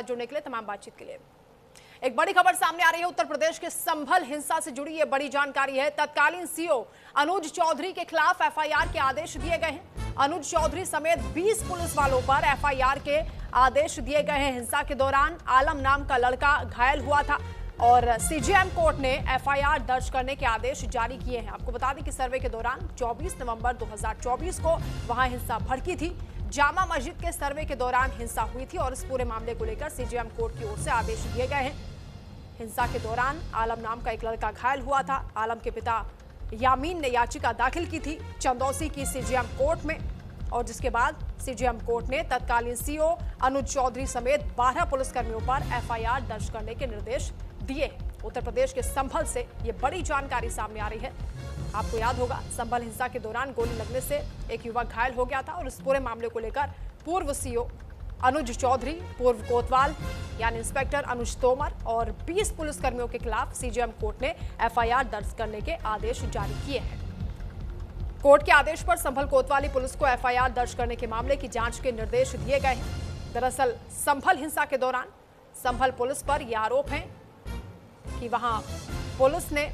जुड़ने के लिए, तमाम बातचीत के लिए। एक बड़ी खबर सामने आ रही है। उत्तर प्रदेश के संभल हिंसा से जुड़ी यह बड़ी जानकारी है। तत्कालीन सीओ अनुज चौधरी के खिलाफ एफआईआर के आदेश दिए गए हैं। अनुज चौधरी समेत 20 पुलिस वालों पर एफआईआर के आदेश दिए गए हैं। हिंसा के दौरान आलम नाम का लड़का घायल हुआ था और सीजेएम कोर्ट ने एफआईआर दर्ज करने के आदेश जारी किए हैं। आपको बता दें कि सर्वे के दौरान 24 नवंबर 2024 को वहां हिंसा भड़की थी। जामा मस्जिद के सर्वे के दौरान हिंसा हुई थी और इस पूरे मामले को लेकर सीजेएम कोर्ट की ओर से आदेश दिए गए हैं। हिंसा के दौरान आलम नाम का एक लड़का घायल हुआ था। आलम के पिता यामीन ने याचिका दाखिल की थी चंदौसी की सीजेएम कोर्ट में और जिसके बाद सीजेएम कोर्ट ने तत्कालीन सीओ अनुज चौधरी समेत 12 पुलिसकर्मियों पर एफआईआर दर्ज करने के निर्देश दिए। उत्तर प्रदेश के संभल से ये बड़ी जानकारी सामने आ रही है। आपको याद होगा, संभल हिंसा के दौरान गोली लगने से एक युवक घायल हो गया था और इस पूरे मामले को लेकर पूर्व सीओ अनुज चौधरी, पूर्व कोतवाल यानी इंस्पेक्टर अनुज तोमर और 20 पुलिसकर्मियों के खिलाफ सीजेएम कोर्ट ने एफआईआर दर्ज करने के आदेश जारी किए हैं। कोर्ट के आदेश पर संभल कोतवाली पुलिस को एफआईआर दर्ज करने के मामले की जांच के निर्देश दिए गए हैं। दरअसल संभल हिंसा के दौरान संभल पुलिस पर यह आरोप है कि वहां पुलिस ने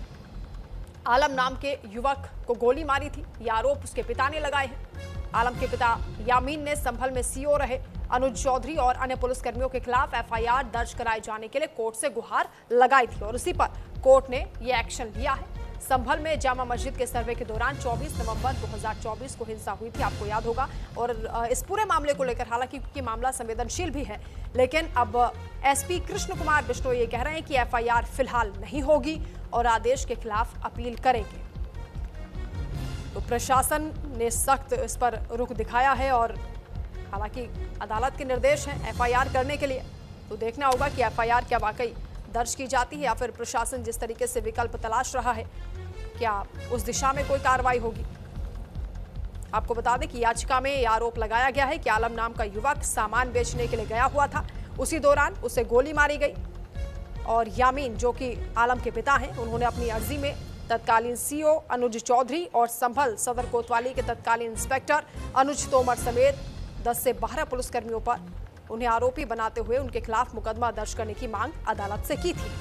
आलम नाम के युवक को गोली मारी थी। यह आरोप उसके पिता ने लगाए हैं। आलम के पिता यामीन ने संभल में सीओ रहे अनुज चौधरी और अन्य पुलिसकर्मियों के खिलाफ एफआईआर दर्ज कराए जाने के लिए कोर्ट से गुहार लगाई थी और उसी पर कोर्ट ने यह एक्शन लिया है। संभल में जामा मस्जिद के सर्वे के दौरान 24 नवंबर 2024 को हिंसा हुई थी, आपको याद होगा। और इस पूरे मामले को लेकर हालांकि क्योंकि मामला संवेदनशील भी है, लेकिन अब एसपी कृष्ण कुमार बिश्नोई ये कह रहे हैं कि एफआईआर फिलहाल नहीं होगी और आदेश के खिलाफ अपील करेंगे। तो प्रशासन ने सख्त इस पर रुख दिखाया है और हालांकि अदालत के निर्देश हैं एफआईआर करने के लिए, तो देखना होगा कि एफआईआर क्या वाकई दर्ज की जाती है या फिर प्रशासन जिस तरीके से विकल्प तलाश रहा है, क्या उस दिशा में कोई कार्रवाई होगी। आपको बता दें कि याचिका में यह आरोप लगाया गया है कि आलम नाम का युवक सामान बेचने के लिए गया हुआ था, उसी दौरान उसे गोली मारी गई और यामीन जो कि आलम के पिता हैं, उन्होंने अपनी अर्जी में तत्कालीन सीओ अनुज चौधरी और संभल सदर कोतवाली के तत्कालीन इंस्पेक्टर अनुज तोमर समेत 10 से 12 पुलिसकर्मियों पर उन्हें आरोपी बनाते हुए उनके खिलाफ मुकदमा दर्ज करने की मांग अदालत से की थी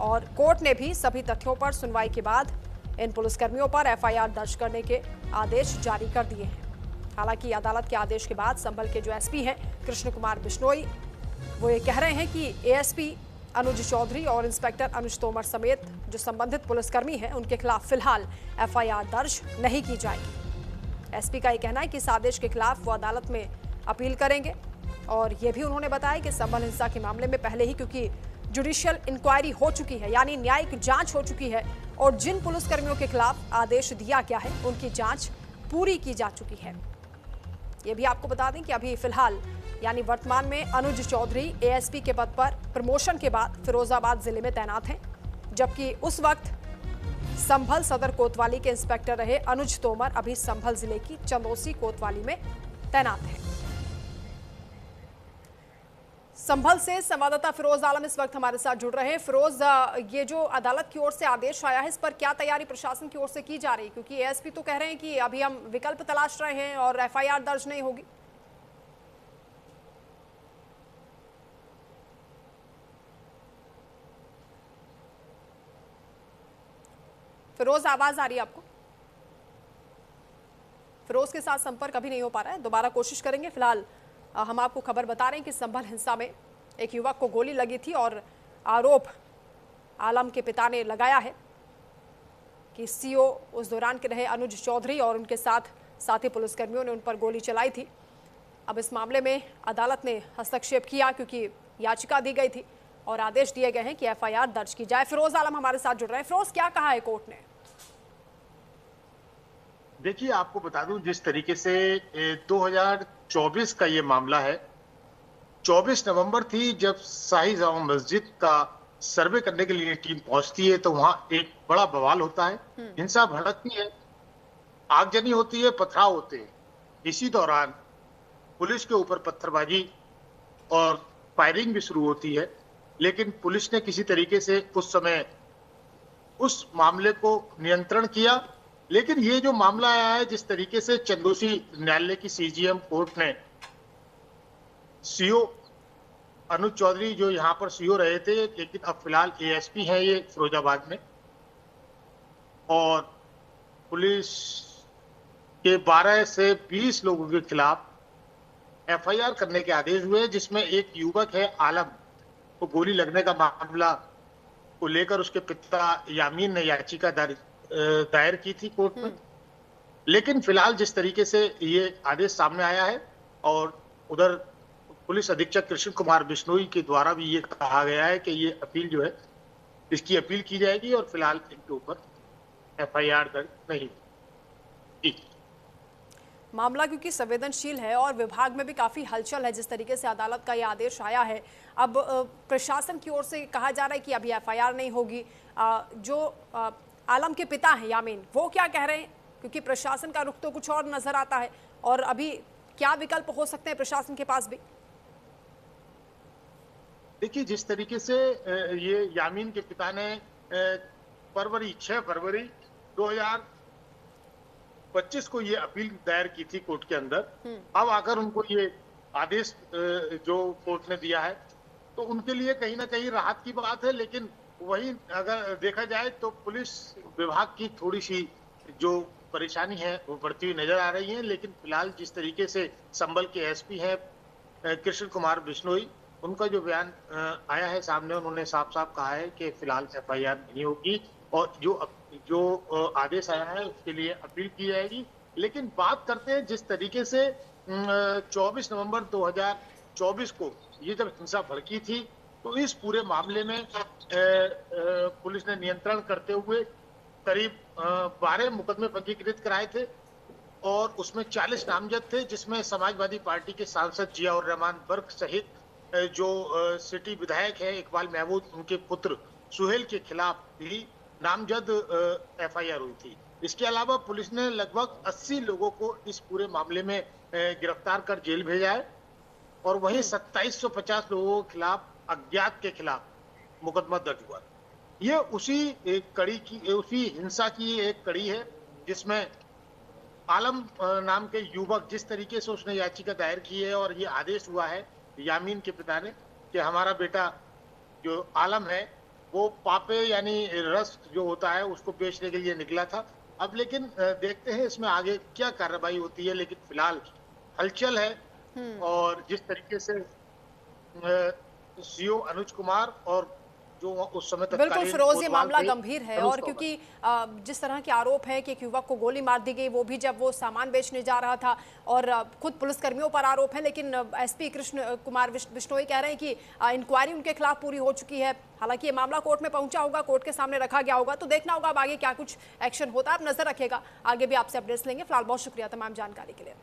और कोर्ट ने भी सभी तथ्यों पर सुनवाई के बाद इन पुलिसकर्मियों पर एफआईआर दर्ज करने के आदेश जारी कर दिए हैं। हालांकि अदालत के आदेश के बाद संभल के जो एसपी हैं कृष्ण कुमार बिश्नोई, वो ये कह रहे हैं कि एएसपी अनुज चौधरी और इंस्पेक्टर अनुज तोमर समेत जो संबंधित पुलिसकर्मी हैं उनके खिलाफ फिलहाल एफआईआर दर्ज नहीं की जाएगी। एसपी का ये कहना है कि इस आदेश के खिलाफ वो अदालत में अपील करेंगे और ये भी उन्होंने बताया कि संभल हिंसा के मामले में पहले ही क्योंकि जुडिशियल इंक्वायरी हो चुकी है यानी न्यायिक जांच हो चुकी है और जिन पुलिसकर्मियों के खिलाफ आदेश दिया गया है उनकी जांच पूरी की जा चुकी है। ये भी आपको बता दें कि अभी फिलहाल यानी वर्तमान में अनुज चौधरी एएसपी के पद पर प्रमोशन के बाद फिरोजाबाद जिले में तैनात हैं, जबकि उस वक्त संभल सदर कोतवाली के इंस्पेक्टर रहे अनुज तोमर अभी संभल जिले की चंदौसी कोतवाली में तैनात हैं। संभल से संवाददाता फिरोज आलम इस वक्त हमारे साथ जुड़ रहे हैं। फिरोज, ये जो अदालत की ओर से आदेश आया है, इस पर क्या तैयारी प्रशासन की ओर से की जा रही है? क्योंकि एएसपी तो कह रहे हैं कि अभी हम विकल्प तलाश रहे हैं और एफआईआर दर्ज नहीं होगी। फिरोज, आवाज आ रही है आपको? फिरोज के साथ संपर्क अभी नहीं हो पा रहा है, दोबारा कोशिश करेंगे। फिलहाल हम आपको खबर बता रहे हैं कि संभल हिंसा में एक युवक को गोली लगी थी और आरोप आलम के पिता ने लगाया है कि सीओ उस दौरान के रहे अनुज चौधरी और उनके साथ साथी पुलिसकर्मियों ने उन पर गोली चलाई थी। अब इस मामले में अदालत ने हस्तक्षेप किया क्योंकि याचिका दी गई थी और आदेश दिए गए हैं कि एफआईआर दर्ज की जाए। फिरोज आलम हमारे साथ जुड़ रहे हैं। फिरोज, क्या कहा है कोर्ट ने? देखिए, आपको बता दूं, जिस तरीके से 2024 का ये मामला है, 24 नवंबर थी जब शाही जामा मस्जिद का सर्वे करने के लिए टीम पहुंचती है तो वहां एक बड़ा बवाल होता है, हिंसा भड़कती है, आगजनी होती है, पथराव होते हैं। इसी दौरान पुलिस के ऊपर पत्थरबाजी और फायरिंग भी शुरू होती है, लेकिन पुलिस ने किसी तरीके से उस समय उस मामले को नियंत्रण किया। लेकिन ये जो मामला आया है, जिस तरीके से चंदौसी न्यायालय की सीजेएम कोर्ट ने सीओ अनुज चौधरी जो यहाँ पर सीओ रहे थे, लेकिन अब फिलहाल एएसपी हैं ये फिरोजाबाद में। और पुलिस के 12 से 20 लोगों के खिलाफ एफआईआर करने के आदेश हुए, जिसमें एक युवक है आलम को गोली लगने का मामला को लेकर उसके पिता यामीन ने याचिका दायर की थी कोर्ट में। लेकिन फिलहाल जिस तरीके से ये आदेश सामने आया है और उधर पुलिस अधीक्षक कृष्ण कुमार बिश्नोई के द्वारा भी ये कहा गया है कि ये अपील जो है इसकी अपील की जाएगी और फिलहाल इनके ऊपर एफआईआर दर्ज नहीं होगी। मामला क्योंकि संवेदनशील है और विभाग में भी काफी हलचल है जिस तरीके से अदालत का यह आदेश आया है। अब प्रशासन की ओर से कहा जा रहा है कि अभी एफआईआर नहीं होगी। जो आलम के पिता हैं यामीन, वो क्या कह रहे हैं? क्योंकि प्रशासन का रुख तो कुछ और नजर आता है और अभी क्या विकल्प हो सकते हैं प्रशासन के पास भी? देखिए, जिस तरीके से ये यामीन के पिता ने 6 फरवरी 2025 को ये अपील दायर की थी कोर्ट के अंदर। अब आकर उनको ये आदेश जो कोर्ट ने दिया है तो उनके लिए कहीं ना कहीं राहत की बात है। लेकिन वही अगर देखा जाए तो पुलिस विभाग की थोड़ी सी जो परेशानी है वो बढ़ती हुई नजर आ रही है। लेकिन फिलहाल जिस तरीके से संभल के एसपी हैं कृष्ण कुमार बिश्नोई, उनका जो बयान आया है सामने, उन्होंने साफ साफ कहा है कि फिलहाल एफआईआर नहीं होगी और जो आदेश आया है उसके लिए अपील की जाएगी। लेकिन बात करते हैं जिस तरीके से 24 नवंबर 2024 को ये जब हिंसा भड़की थी तो इस पूरे मामले में पुलिस ने नियंत्रण करते हुए करीब 12 मुकदमे पंजीकृत कराए थे और उसमें 40 नामजद थे, जिसमें समाजवादी पार्टी के सांसद जियाउर रहमान बर्क सहित जो सिटी विधायक है इकबाल महमूद, उनके पुत्र सुहेल के खिलाफ भी नामजद एफआईआर हुई थी। इसके अलावा पुलिस ने लगभग 80 लोगों को इस पूरे मामले में गिरफ्तार कर जेल भेजा है और वहीं 2750 लोगों के खिलाफ अज्ञात के खिलाफ मुकदमा दर्ज हुआ। ये उसी हिंसा की एक कड़ी है जिसमें आलम नाम के युवक, जिस तरीके से उसने याचिका दायर की है और ये आदेश हुआ है यामीन के पिता ने कि हमारा बेटा जो आलम है वो पापे यानी रस जो होता है उसको बेचने के लिए निकला था। अब लेकिन देखते हैं इसमें आगे क्या कार्रवाई होती है। लेकिन फिलहाल हलचल है और जिस तरीके से सीओ अनुज कुमार और जो उस समय तक बिल्कुल फिरोज, ये मामला गंभीर है और क्योंकि जिस तरह के आरोप है कि एक युवक को गोली मार दी गई, वो भी जब वो सामान बेचने जा रहा था, और खुद पुलिसकर्मियों पर आरोप है। लेकिन एसपी कृष्ण कुमार बिश्नोई कह रहे हैं कि इंक्वायरी उनके खिलाफ पूरी हो चुकी है। हालांकि ये मामला कोर्ट में पहुंचा होगा, कोर्ट के सामने रखा गया होगा, तो देखना होगा अब आगे क्या कुछ एक्शन होता है। आप नजर रखेगा, आगे भी आपसे अपडेट्स लेंगे। फिलहाल बहुत शुक्रिया तमाम जानकारी के लिए।